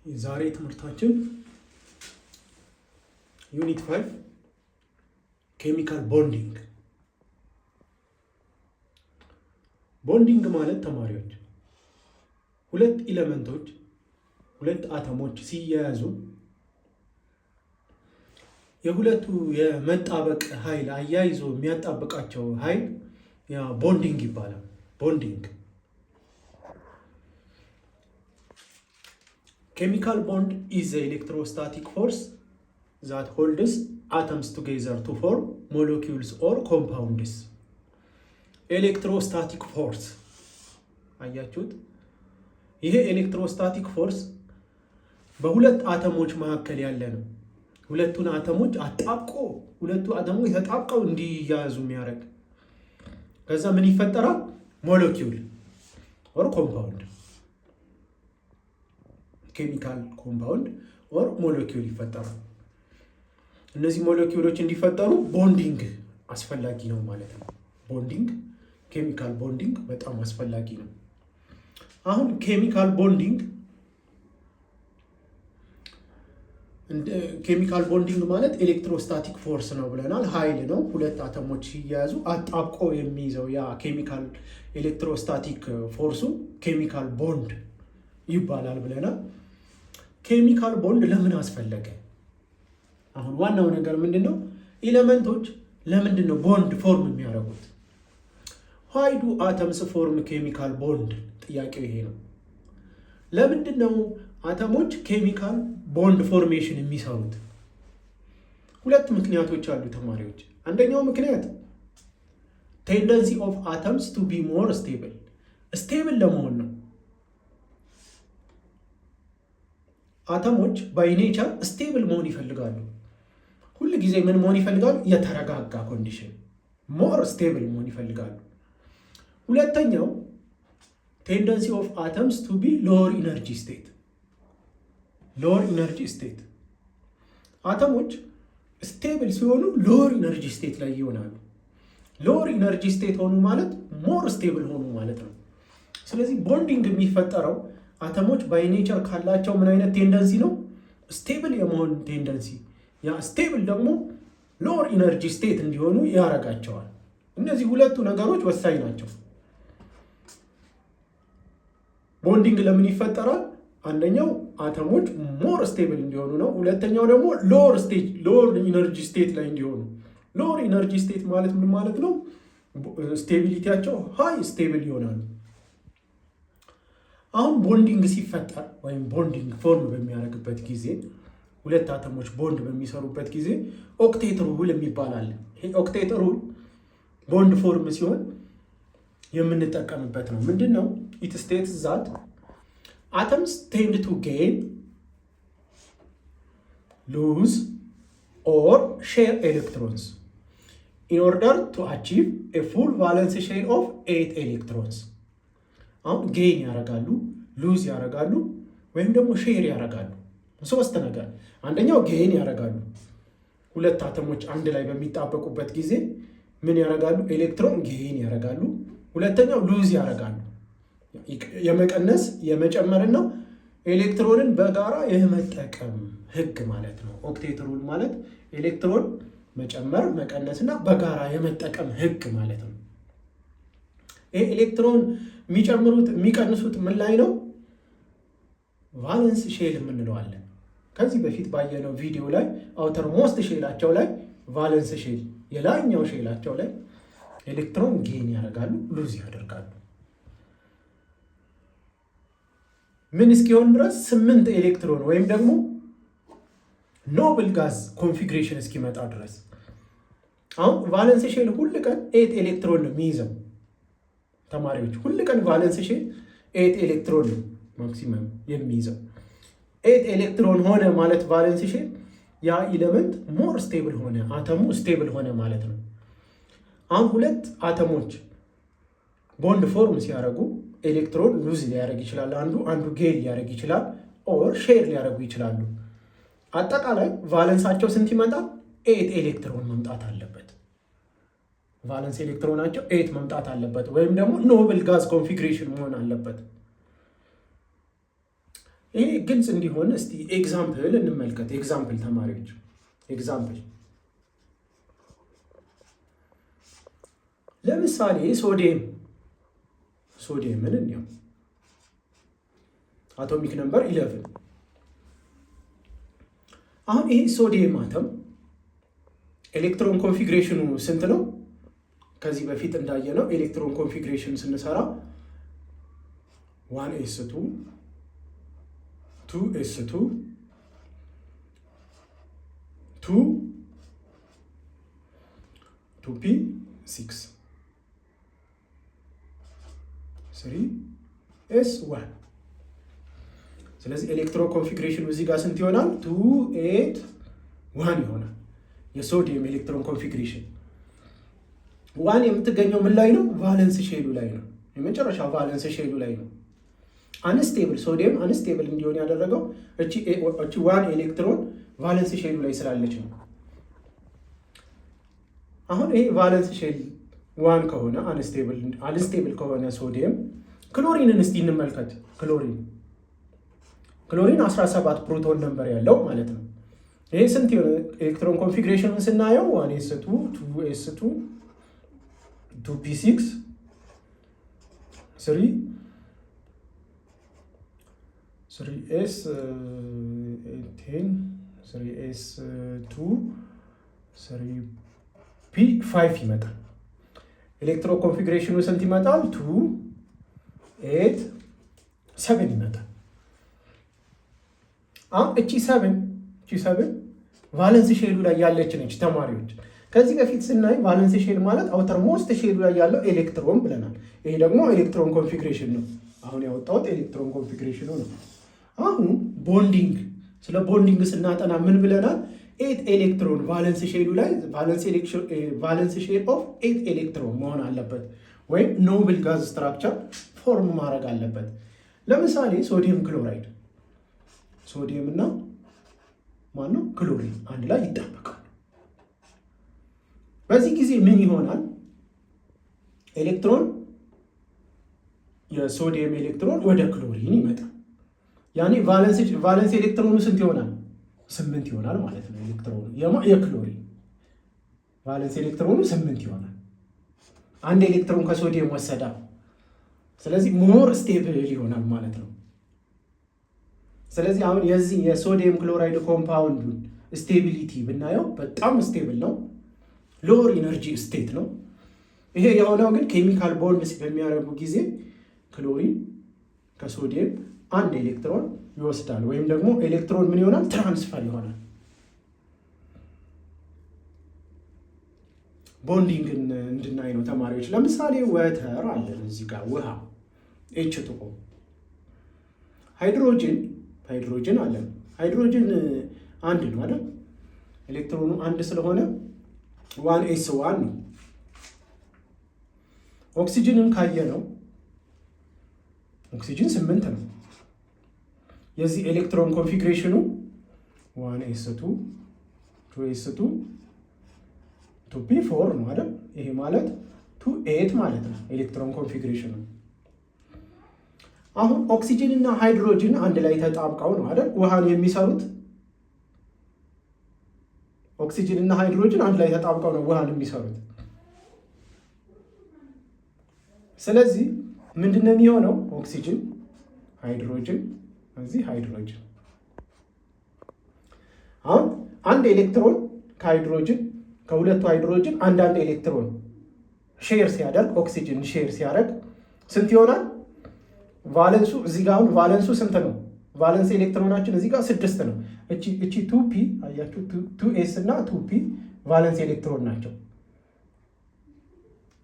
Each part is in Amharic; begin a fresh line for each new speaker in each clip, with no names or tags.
የዛሬ ትምህርታችን ዩኒት 5 ኬሚካል ቦንዲንግ። ቦንዲንግ ማለት ተማሪዎች ሁለት ኤሌመንቶች ሁለት አተሞች ሲያያዙ የሁለቱ የመጣበቅ ኃይል አያይዞ የሚያጣብቃቸው ኃይል ያ ቦንዲንግ ይባላል። ቦንዲንግ chemical bond is the electrostatic force that holds atoms together to form molecules or compounds. ኤሌክትሮስታቲክ ፎርስ አያችሁት? ይሄ ኤሌክትሮስታቲክ ፎርስ በሁለት አተሞች መካከል ያለ ነው። ሁለቱን አተሞች አጣብቆ ሁለቱ አተሞች ተጣብቀው እንዲያያዙ የሚያደርግ ከዛ ምን ይፈጠራል? ሞለኪውል ኦር ኮምፓውንድ ኬሚካል ኮምፓውንድ ኦር ሞለኪውል ይፈጠራል። እነዚህ ሞለኪውሎች እንዲፈጠሩ ቦንዲንግ አስፈላጊ ነው ማለት ነው። ቦንዲንግ ኬሚካል ቦንዲንግ በጣም አስፈላጊ ነው። አሁን ኬሚካል ቦንዲንግ ማለት ኤሌክትሮስታቲክ ፎርስ ነው ብለናል። ኃይል ነው። ሁለት አተሞች ሲያያዙ አጣብቆ የሚይዘው ያ ኬሚካል ኤሌክትሮስታቲክ ፎርሱ ኬሚካል ቦንድ ይባላል ብለናል። ኬሚካል ቦንድ ለምን አስፈለገ? አሁን ዋናው ነገር ምንድነው? ኤሌመንቶች ለምንድን ነው ቦንድ ፎርም የሚያደርጉት? why do atoms form chemical bond? ጥያቄው ይሄ ነው። ለምንድን ነው አተሞች ኬሚካል ቦንድ ፎርሜሽን የሚሰሩት? ሁለት ምክንያቶች አሉ ተማሪዎች። አንደኛው ምክንያት ቴንደንሲ ኦፍ አተምስ ቱ ቢ ሞር ስቴብል ለመሆን ነው። አተሞች ባይ ኔቸር ስቴብል መሆን ይፈልጋሉ። ሁል ጊዜ ምን መሆን ይፈልጋሉ? የተረጋጋ ኮንዲሽን፣ ሞር ስቴብል መሆን ይፈልጋሉ። ሁለተኛው ቴንደንሲ ኦፍ አተምስ ቱ ቢ ሎወር ኢነርጂ ስቴት። አተሞች ስቴብል ሲሆኑ ሎወር ኢነርጂ ስቴት ላይ ይሆናሉ። ሎወር ኢነርጂ ስቴት ሆኑ ማለት ሞር ስቴብል ሆኑ ማለት ነው። ስለዚህ ቦንዲንግ የሚፈጠረው አተሞች ባይ ኔቸር ካላቸው ምን አይነት ቴንደንሲ ነው? ስቴብል የመሆን ቴንደንሲ። ያ ስቴብል ደግሞ ሎወር ኢነርጂ ስቴት እንዲሆኑ ያረጋቸዋል። እነዚህ ሁለቱ ነገሮች ወሳኝ ናቸው። ቦንዲንግ ለምን ይፈጠራል? አንደኛው አተሞች ሞር ስቴብል እንዲሆኑ ነው። ሁለተኛው ደግሞ ሎወር ኢነርጂ ስቴት ላይ እንዲሆኑ። ሎወር ኢነርጂ ስቴት ማለት ምን ማለት ነው? ስቴቢሊቲያቸው ሃይ ስቴብል ይሆናሉ። አሁን ቦንዲንግ ሲፈጠር ወይም ቦንዲንግ ፎርም በሚያደርግበት ጊዜ ሁለት አተሞች ቦንድ በሚሰሩበት ጊዜ ኦክቴት ሩል የሚባል አለ። ይሄ ኦክቴት ሩል ቦንድ ፎርም ሲሆን የምንጠቀምበት ነው። ምንድን ነው? ኢት ስቴትስ ዛት atoms tend to gain, lose or share electrons in order to achieve a full valence share of 8 electrons. አሁን ጌን ያደርጋሉ፣ ሉዝ ያደርጋሉ ወይም ደግሞ ሼር ያደርጋሉ። ሶስት ነገር። አንደኛው ጌን ያደርጋሉ። ሁለት አተሞች አንድ ላይ በሚጣበቁበት ጊዜ ምን ያደርጋሉ? ኤሌክትሮን ጌን ያደርጋሉ። ሁለተኛው ሉዝ ያደርጋሉ። የመቀነስ የመጨመርና ኤሌክትሮንን በጋራ የመጠቀም ህግ ማለት ነው። ኦክቴት ሩል ማለት ኤሌክትሮን መጨመር መቀነስና በጋራ የመጠቀም ህግ ማለት ነው። ይሄ ኤሌክትሮን የሚጨምሩት የሚቀንሱት ምን ላይ ነው? ቫለንስ ሼል የምንለዋለን። ከዚህ በፊት ባየነው ቪዲዮ ላይ አውተር ሞስት ሼላቸው ላይ ቫለንስ ሼል የላይኛው ሼላቸው ላይ ኤሌክትሮን ጌን ያደርጋሉ፣ ሉዝ ያደርጋሉ። ምን እስኪሆን ድረስ 8 ኤሌክትሮን ወይም ደግሞ ኖብል ጋዝ ኮንፊግሬሽን እስኪመጣ ድረስ። አሁን ቫለንስ ሼል ሁል ቀን 8 ኤሌክትሮን ነው የሚይዘው። ተማሪዎች ሁል ቀን ቫለንስ ሼል 8 ኤሌክትሮን ነው ማክሲመም የሚይዘው። 8 ኤሌክትሮን ሆነ ማለት ቫለንስ ሼል ያ ኤሌመንት ሞር ስቴብል ሆነ፣ አተሙ ስቴብል ሆነ ማለት ነው። አሁን ሁለት አተሞች ቦንድ ፎርም ሲያደርጉ ኤሌክትሮን ሉዝ ሊያደርግ ይችላል፣ አንዱ ጌን ሊያደርግ ይችላል፣ ኦር ሼር ሊያደርጉ ይችላሉ። አጠቃላይ ቫለንሳቸው ስንት ይመጣል? 8 ኤሌክትሮን መምጣት አለበት። ቫለንስ ኤሌክትሮናቸው 8 መምጣት አለበት፣ ወይም ደግሞ ኖብል ጋዝ ኮንፊግሬሽን መሆን አለበት። ይሄ ግልጽ እንዲሆን እስቲ ኤግዛምፕል እንመልከት። ኤግዛምፕል ተማሪዎች ኤግዛምፕል ለምሳሌ ሶዲየምን እንየው። አቶሚክ ነምበር 11። አሁን ይሄ ሶዲየም አተም ኤሌክትሮን ኮንፊግሬሽኑ ስንት ነው? ከዚህ በፊት እንዳየነው ኤሌክትሮን ኮንፊግሬሽን ስንሰራ 1s2 2s2 2p6 3s1 ስለዚህ ኤሌክትሮን ኮንፊግሬሽኑ እዚህ ጋር ስንት ይሆናል? 281 ይሆናል። የሶዲየም ኤሌክትሮን ኮንፊግሬሽን ዋን የምትገኘው ምን ላይ ነው? ቫለንስ ሼሉ ላይ ነው። የመጨረሻ ቫለንስ ሼሉ ላይ ነው። አንስቴብል ሶዲየም አንስቴብል እንዲሆን ያደረገው እቺ ዋን ኤሌክትሮን ቫለንስ ሼሉ ላይ ስላለች ነው። አሁን ይሄ ቫለንስ ሼል ዋን ከሆነ አንስቴብል ከሆነ ሶዲየም ክሎሪንን እስቲ እንመልከት። ክሎሪን 17 ፕሮቶን ነምበር ያለው ማለት ነው። ይሄ ስንት የሆነ ኤሌክትሮን ኮንፊግሬሽኑን ስናየው 1s2 2s2 2p6 3s18 3s2 3p5 ይመጣል። ኤሌክትሮን ኮንፊግሬሽኑ ስንት ይመጣል? 2 8 7 ይመጣል። አሁን እቺ 7 ቫለንስ ሼሉ ላይ ያለች ነች ተማሪዎች። ከዚህ በፊት ስናይ ቫለንስ ሼል ማለት አውተር ሞስት ሼሉ ላይ ያለው ኤሌክትሮን ብለናል። ይሄ ደግሞ ኤሌክትሮን ኮንፊግሬሽን ነው። አሁን ያወጣሁት ኤሌክትሮን ኮንፊግሬሽኑ ነው። አሁን ቦንዲንግ፣ ስለ ቦንዲንግ ስናጠና ምን ብለናል? 8 ኤሌክትሮን ቫለንስ ሼሉ ላይ ቫለንስ ሼል ኦፍ 8 ኤሌክትሮን መሆን አለበት፣ ወይም ኖብል ጋዝ ስትራክቸር ፎርም ማድረግ አለበት። ለምሳሌ ሶዲየም ክሎራይድ፣ ሶዲየም እና ማነው ክሎሪን አንድ ላይ ይጣበቃል። በዚህ ጊዜ ምን ይሆናል? ኤሌክትሮን የሶዲየም ኤሌክትሮን ወደ ክሎሪን ይመጣል። ያኔ ቫለንስ ኤሌክትሮኑ ስንት ይሆናል? 8 ይሆናል ማለት ነው። ኤሌክትሮኑ የክሎሪን ቫለንስ ኤሌክትሮኑ 8 ይሆናል። አንድ ኤሌክትሮን ከሶዲየም ወሰዳ። ስለዚህ ሞር ስቴብል ይሆናል ማለት ነው። ስለዚህ አሁን የዚህ የሶዲየም ክሎራይድ ኮምፓውንዱን ስቴቢሊቲ ብናየው በጣም ስቴብል ነው። ሎወር ኢነርጂ ስቴት ነው። ይሄ የሆነው ግን ኬሚካል ቦንድስ በሚያደርጉ ጊዜ ክሎሪን ከሶዲየም አንድ ኤሌክትሮን ይወስዳል፣ ወይም ደግሞ ኤሌክትሮን ምን ይሆናል? ትራንስፈር ይሆናል። ቦንዲንግን እንድናይ ነው ተማሪዎች። ለምሳሌ ወተር አለን እዚህ ጋር፣ ውሃ H2O፣ ሃይድሮጅን አለን። ሃይድሮጅን አንድ ነው አይደል? ኤሌክትሮኑ አንድ ስለሆነ 1s1 ነው። ኦክሲጅንን ካየ ነው ኦክሲጅን 8 ነው። የዚህ ኤሌክትሮን ኮንፊግሬሽኑ 1s2 2s2 2p4 ነው አይደል? ይሄ ማለት 2 8 ማለት ነው ኤሌክትሮን ኮንፊግሬሽኑ። አሁን ኦክሲጅን እና ሃይድሮጅን አንድ ላይ ተጣብቀው ነው አይደል ውሃን የሚሰሩት። ኦክሲጅን እና ሃይድሮጅን አንድ ላይ ተጣብቀው ነው ውሃን የሚሰሩት። ስለዚህ ምንድነው የሚሆነው? ኦክሲጅን ሃይድሮጅን፣ እዚህ ሃይድሮጅን። አሁን አንድ ኤሌክትሮን ከሃይድሮጅን ከሁለቱ ሃይድሮጅን አንዳንድ ኤሌክትሮን ሼር ሲያደርግ፣ ኦክሲጅን ሼር ሲያደርግ ስንት ይሆናል? ቫለንሱ እዚህ ጋር አሁን ቫለንሱ ስንት ነው? ቫለንስ ኤሌክትሮናችን እዚህ ጋር 6 ነው። እቺ 2p አያችሁ፣ 2s እና 2p ቫለንስ ኤሌክትሮን ናቸው።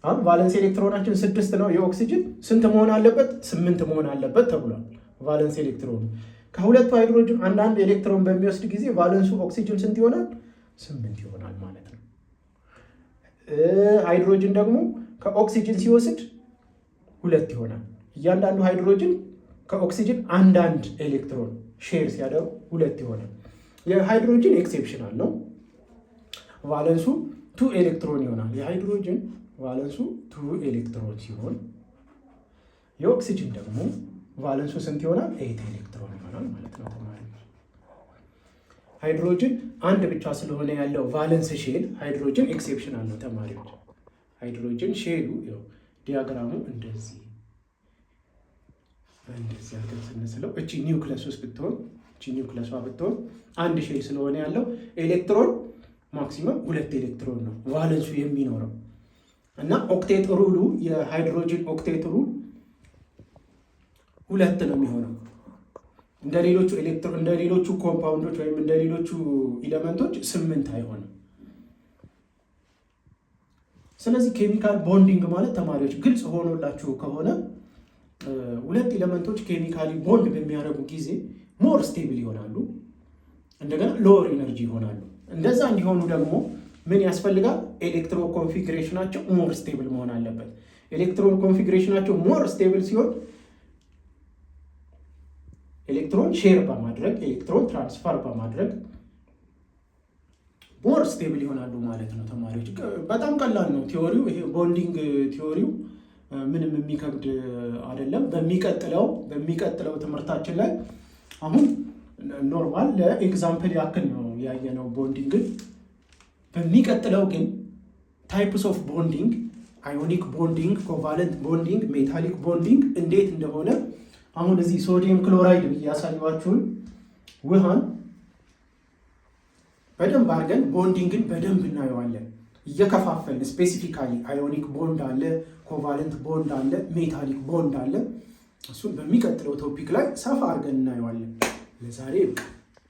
አሁን ቫለንስ ኤሌክትሮናችን 6 ነው። የኦክሲጅን ስንት መሆን አለበት? 8 መሆን አለበት ተብሏል። ቫለንስ ኤሌክትሮኑ ከሁለቱ ሃይድሮጅን አንዳንድ ኤሌክትሮን በሚወስድ ጊዜ ቫለንሱ ኦክሲጅን ስንት ይሆናል? 8 ይሆናል ማለት ነው። ሃይድሮጅን ደግሞ ከኦክሲጅን ሲወስድ 2 ይሆናል። እያንዳንዱ ሃይድሮጅን ከኦክሲጅን አንዳንድ ኤሌክትሮን ሼር ሲያደርጉ 2 ይሆናል። የሃይድሮጅን ኤክሴፕሽናል ነው። ቫለንሱ 2 ኤሌክትሮን ይሆናል። የሃይድሮጅን ቫለንሱ 2 ኤሌክትሮን ሲሆን የኦክሲጅን ደግሞ ቫለንሱ ስንት ይሆናል? 8 ኤሌክትሮን ይሆናል። ይሆናል ማለት ነው ተማሪዎች። ሃይድሮጅን አንድ ብቻ ስለሆነ ያለው ቫለንስ ሼል ሃይድሮጅን ኤክሴፕሽን አለው ተማሪዎች። ሃይድሮጅን ሼሉ ያው ዲያግራሙ እንደዚህ አድርገን ስንስለው እቺ ኒውክለስ ውስጥ ብትሆን ኒውክለሷ ብትሆን አንድ ሼል ስለሆነ ያለው ኤሌክትሮን ማክሲመም 2 ኤሌክትሮን ነው ቫለንሱ የሚኖረው እና ኦክቴት ሩሉ የሃይድሮጅን ኦክቴት ሩል 2 ነው የሚሆነው። እንደ ሌሎቹ ኮምፓውንዶች ወይም እንደ ሌሎቹ ኤሌመንቶች 8 አይሆንም። ስለዚህ ኬሚካል ቦንዲንግ ማለት ተማሪዎች ግልጽ ሆኖላችሁ ከሆነ 2 ኤሌመንቶች ኬሚካሊ ቦንድ በሚያደርጉ ጊዜ ሞር ስቴብል ይሆናሉ፣ እንደገና ሎወር ኢነርጂ ይሆናሉ። እንደዛ እንዲሆኑ ደግሞ ምን ያስፈልጋል? ኤሌክትሮ ኮንፊግሬሽናቸው ሞር ስቴብል መሆን አለበት። ኤሌክትሮን ኮንፊግሬሽናቸው ሞር ስቴብል ሲሆን ኤሌክትሮን ሼር በማድረግ ኤሌክትሮን ትራንስፈር በማድረግ ሞር ስቴብል ይሆናሉ ማለት ነው ተማሪዎች። በጣም ቀላል ነው ቲዎሪው። ይሄ ቦንዲንግ ቲዎሪው ምንም የሚከብድ አይደለም። በሚቀጥለው ትምህርታችን ላይ አሁን ኖርማል ለኤግዛምፕል ያክል ነው ያየነው ቦንዲንግን። በሚቀጥለው ግን ታይፕስ ኦፍ ቦንዲንግ፣ አዮኒክ ቦንዲንግ፣ ኮቫለንት ቦንዲንግ፣ ሜታሊክ ቦንዲንግ እንዴት እንደሆነ አሁን እዚህ ሶዲየም ክሎራይድ ያሳያችሁን ውሃን በደንብ አድርገን ቦንዲንግን በደንብ እናየዋለን እየከፋፈልን። ስፔሲፊካሊ አዮኒክ ቦንድ አለ፣ ኮቫለንት ቦንድ አለ፣ ሜታሊክ ቦንድ አለ። እሱን በሚቀጥለው ቶፒክ ላይ ሰፋ አድርገን እናየዋለን። ለዛሬ